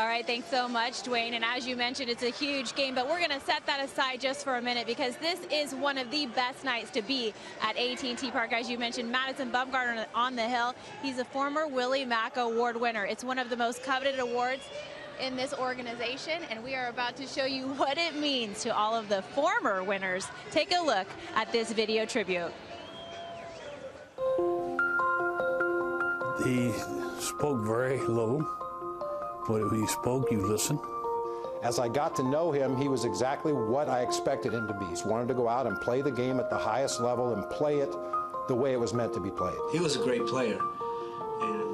All right, thanks so much, Dwayne. And as you mentioned, it's a huge game, but we're going to set that aside just for a minute because this is one of the best nights to be at AT&T Park. As you mentioned, Madison Bumgarner on the hill. He's a former Willie Mac Award winner. It's one of the most coveted awards in this organization, and we are about to show you what it means to all of the former winners. Take a look at this video tribute. He spoke very low. But when he spoke, you listened. As I got to know him, he was exactly what I expected him to be. He wanted to go out and play the game at the highest level and play it the way it was meant to be played. He was a great player,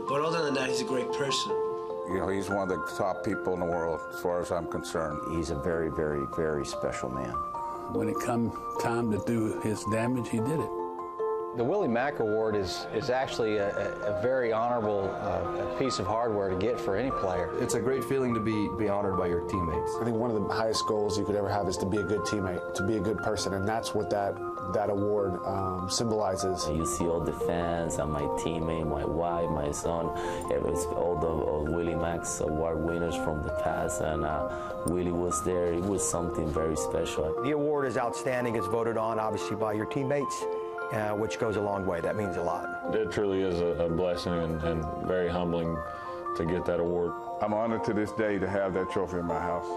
but other than that, he's a great person. You know, he's one of the top people in the world as far as I'm concerned. He's a very, very, very special man. When it come time to do his damage, he did it. The Willie Mac Award is actually a very honorable piece of hardware to get for any player. It's a great feeling to be honored by your teammates. I think one of the highest goals you could ever have is to be a good teammate, to be a good person, and that's what that award symbolizes. You see all the fans and my teammate, my wife, my son, all the Willie Mac's Award winners from the past, and Willie was there. It was something very special. The award is outstanding. It's voted on, obviously, by your teammates. Which goes a long way. That means a lot. It truly is a blessing and very humbling to get that award. I'm honored to this day to have that trophy in my house.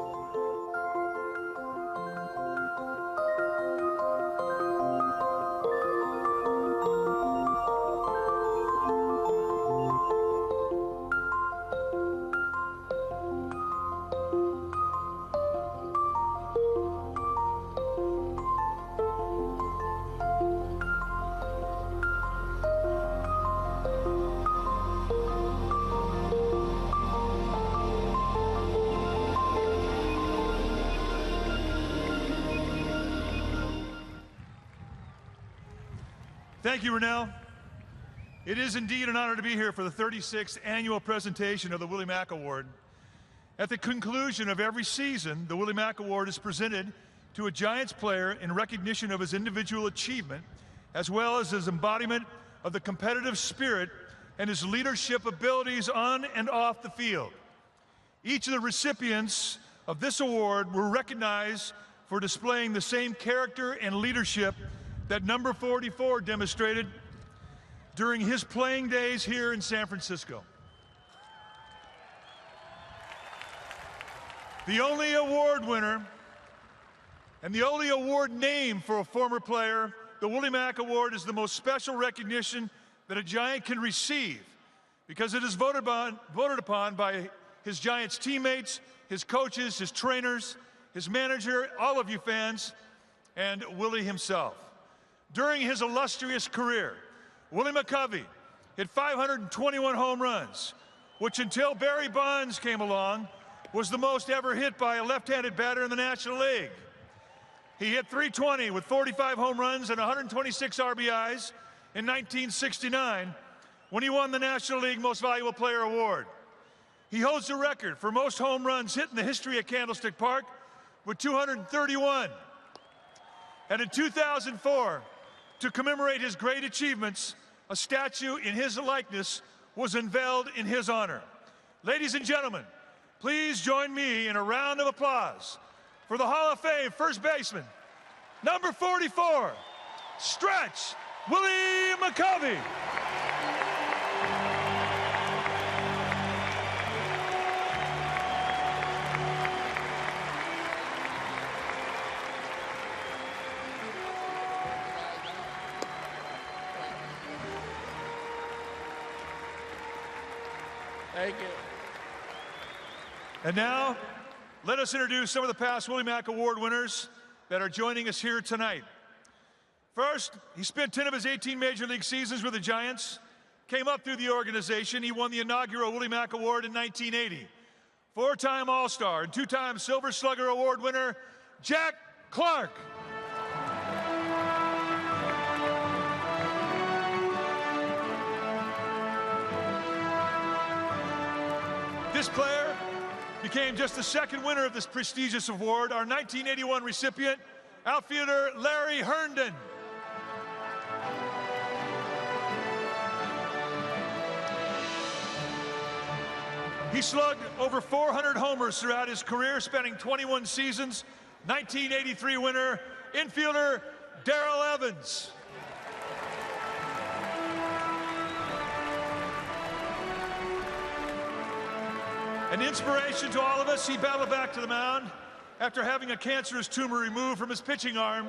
Thank you, Rennell. It is indeed an honor to be here for the 36th annual presentation of the Willie Mac Award. At the conclusion of every season, the Willie Mac Award is presented to a Giants player in recognition of his individual achievement, as well as his embodiment of the competitive spirit and his leadership abilities on and off the field. Each of the recipients of this award were recognized for displaying the same character and leadership that number 44 demonstrated during his playing days here in San Francisco. The only award winner and the only award name for a former player, the Willie Mac Award is the most special recognition that a Giant can receive because it is voted upon by his Giants teammates, his coaches, his trainers, his manager, all of you fans, and Willie himself. During his illustrious career, Willie McCovey hit 521 home runs, which until Barry Bonds came along, was the most ever hit by a left-handed batter in the National League. He hit 320 with 45 home runs and 126 RBIs in 1969 when he won the National League Most Valuable Player Award. He holds the record for most home runs hit in the history of Candlestick Park with 231. And in 2004, to commemorate his great achievements, a statue in his likeness was unveiled in his honor. Ladies and gentlemen, please join me in a round of applause for the Hall of Fame first baseman, number 44, Stretch Willie McCovey. Thank you. And now, let us introduce some of the past Willie Mac Award winners that are joining us here tonight. First, he spent 10 of his 18 Major League seasons with the Giants, came up through the organization. He won the inaugural Willie Mac Award in 1980. Four-time All-Star and two-time Silver Slugger Award winner, Jack Clark. This player became just the second winner of this prestigious award, our 1981 recipient, outfielder Larry Herndon. He slugged over 400 homers throughout his career, spanning 21 seasons. 1983 winner, infielder Darrell Evans. An inspiration to all of us, he battled back to the mound after having a cancerous tumor removed from his pitching arm.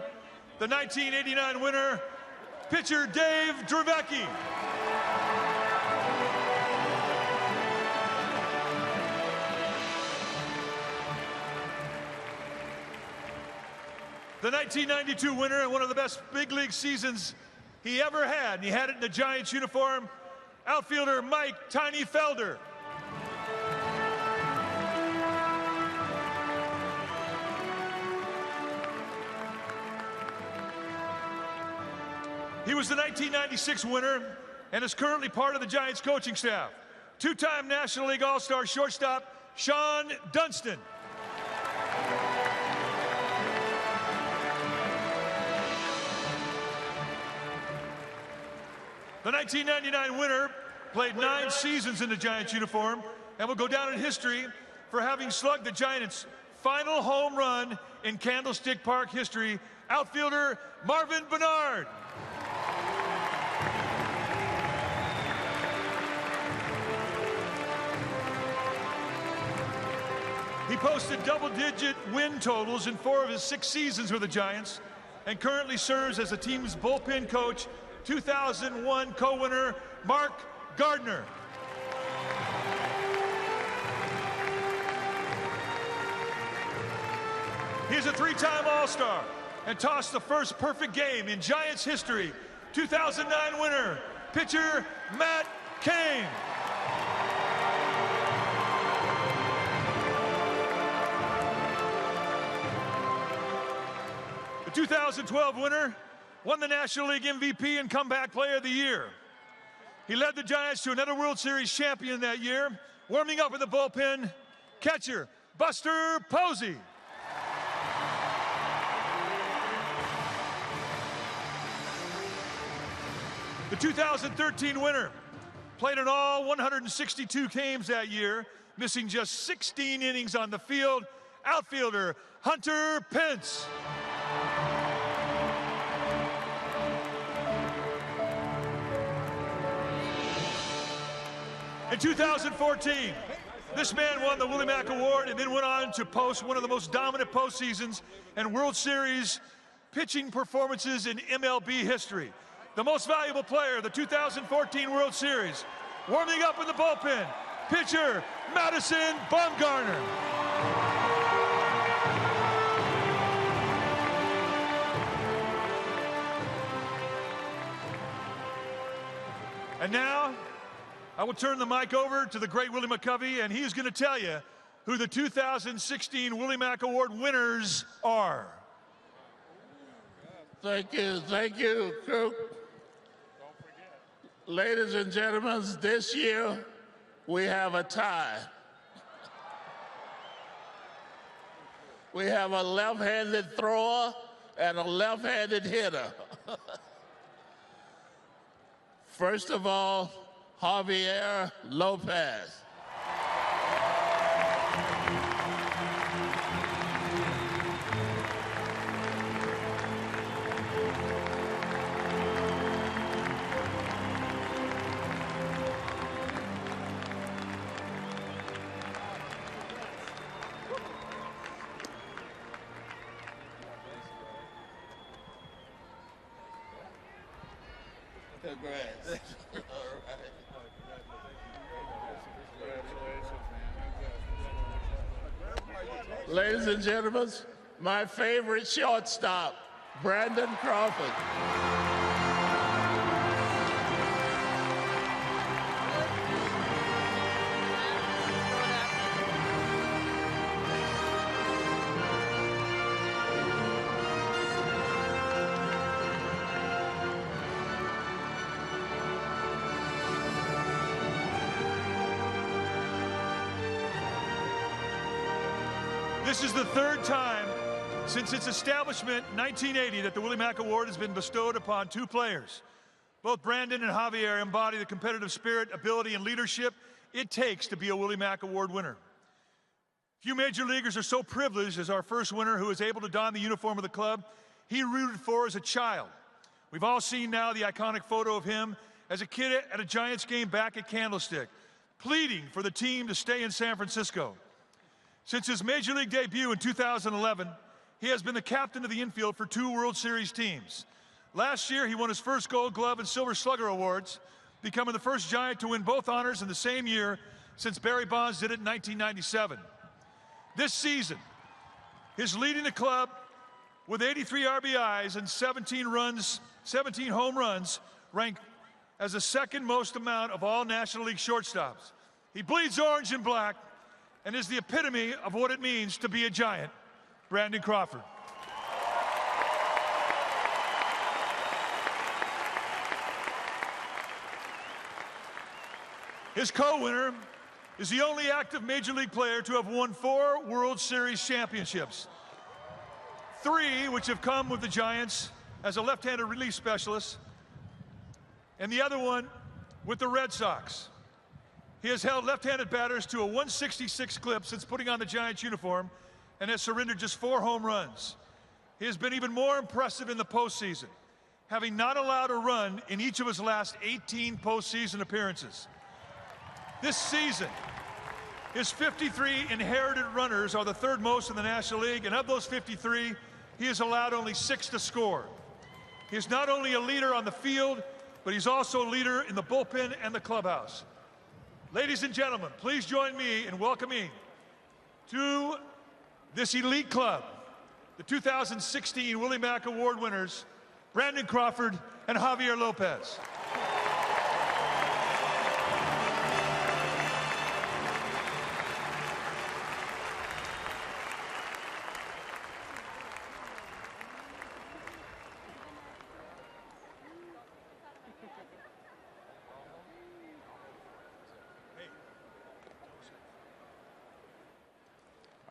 The 1989 winner, pitcher Dave Dravecky. The 1992 winner and one of the best big league seasons he ever had, and he had it in the Giants uniform, outfielder Mike Tiny Felder. He was the 1996 winner and is currently part of the Giants coaching staff. Two-time National League All-Star shortstop Sean Dunston. The 1999 winner played 9 seasons in the Giants uniform and will go down in history for having slugged the Giants' final home run in Candlestick Park history, outfielder Marvin Bernard. He posted double-digit win totals in 4 of his 6 seasons with the Giants and currently serves as the team's bullpen coach. 2001 co-winner Mark Gardner. He's a 3-time All-Star and tossed the first perfect game in Giants history. 2009 winner, pitcher Matt Cain. The 2012 winner won the National League MVP and Comeback Player of the Year. He led the Giants to another World Series champion that year, warming up in the bullpen, catcher Buster Posey. The 2013 winner played in all 162 games that year, missing just 16 innings on the field, outfielder Hunter Pence. In 2014, this man won the Willie Mac Award and then went on to post one of the most dominant postseasons and World Series pitching performances in MLB history. The most valuable player of the 2014 World Series, warming up in the bullpen, pitcher Madison Bumgarner. And now, I will turn the mic over to the great Willie McCovey, and he's going to tell you who the 2016 Willie Mac Award winners are. Thank you, Coop. Ladies and gentlemen, this year we have a tie. We have a left-handed thrower and a left-handed hitter. First of all, Javier Lopez. Congrats. Ladies and gentlemen, my favorite shortstop, Brandon Crawford. This is the 3rd time since its establishment in 1980 that the Willie Mac Award has been bestowed upon 2 players. Both Brandon and Javier embody the competitive spirit, ability, and leadership it takes to be a Willie Mac Award winner. Few major leaguers are so privileged as our first winner who is able to don the uniform of the club he rooted for as a child. We've all seen now the iconic photo of him as a kid at a Giants game back at Candlestick, pleading for the team to stay in San Francisco. Since his Major League debut in 2011, he has been the captain of the infield for 2 World Series teams. Last year, he won his first Gold Glove and Silver Slugger awards, becoming the first Giant to win both honors in the same year since Barry Bonds did it in 1997. This season, he's leading the club with 83 RBIs and 17 home runs, ranked as the second most amount of all National League shortstops. He bleeds orange and black and is the epitome of what it means to be a Giant. Brandon Crawford. His co-winner is the only active Major League player to have won 4 World Series championships. 3 which have come with the Giants as a left-handed relief specialist, and the other one with the Red Sox. He has held left-handed batters to a 166 clip since putting on the Giants uniform and has surrendered just 4 home runs. He has been even more impressive in the postseason, having not allowed a run in each of his last 18 postseason appearances. This season, his 53 inherited runners are the 3rd most in the National League, and of those 53, he has allowed only 6 to score. He is not only a leader on the field, but he's also a leader in the bullpen and the clubhouse. Ladies and gentlemen, please join me in welcoming to this elite club the 2016 Willie Mac Award winners, Brandon Crawford and Javier Lopez.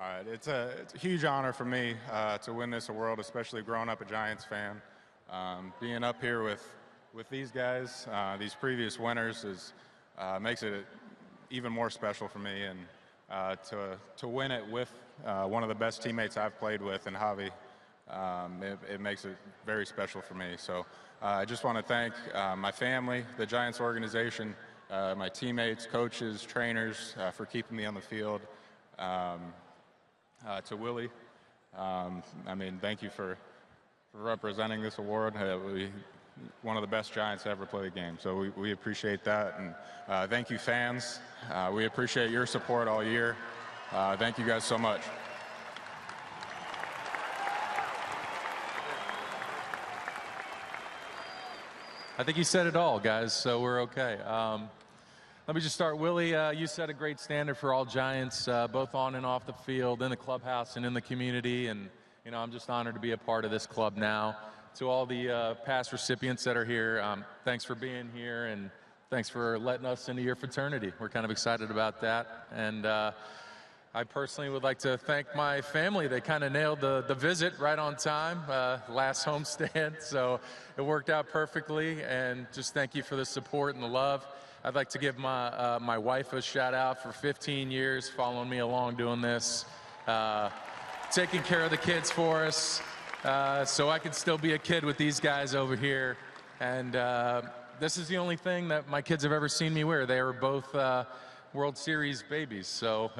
All right, it's a huge honor for me to win this award, especially growing up a Giants fan. Being up here with these guys, these previous winners, makes it even more special for me. And to win it with one of the best teammates I've played with, and Javi, it makes it very special for me. So I just want to thank my family, the Giants organization, my teammates, coaches, trainers for keeping me on the field. To Willie, I mean, thank you for representing this award. One of the best Giants to ever play the game, so we appreciate that. And thank you, fans. We appreciate your support all year. Thank you guys so much. I think you said it all, guys, so we're okay. Let me just start. Willie, you set a great standard for all Giants, both on and off the field, in the clubhouse and in the community. And, you know, I'm just honored to be a part of this club now. To all the past recipients that are here, thanks for being here, and thanks for letting us into your fraternity. We're kind of excited about that. And I personally would like to thank my family. They kind of nailed the visit right on time, last homestand. So it worked out perfectly. And just thank you for the support and the love. I'd like to give my wife a shout out for 15 years following me along doing this, taking care of the kids for us, so I can still be a kid with these guys over here. And this is the only thing that my kids have ever seen me wear. They were both World Series babies, so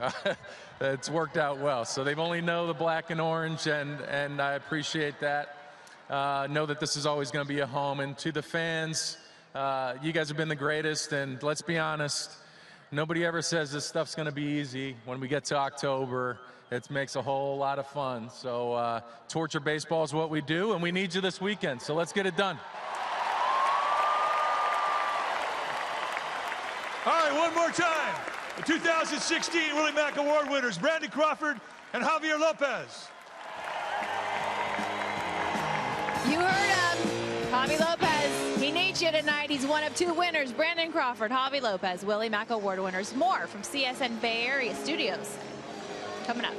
it's worked out well. So they've only know the black and orange, and I appreciate that. Know that this is always going to be a home. And to the fans, you guys have been the greatest, and let's be honest, nobody ever says this stuff's going to be easy. When we get to October, it makes a whole lot of fun. So torture baseball is what we do, and we need you this weekend, so let's get it done. All right, one more time. The 2016 Willie Mac Award winners, Brandon Crawford and Javier Lopez. You heard him, Javi Lopez. He needs you tonight. He's one of 2 winners, Brandon Crawford, Javi Lopez, Willie Mac Award winners. More from CSN Bay Area Studios coming up.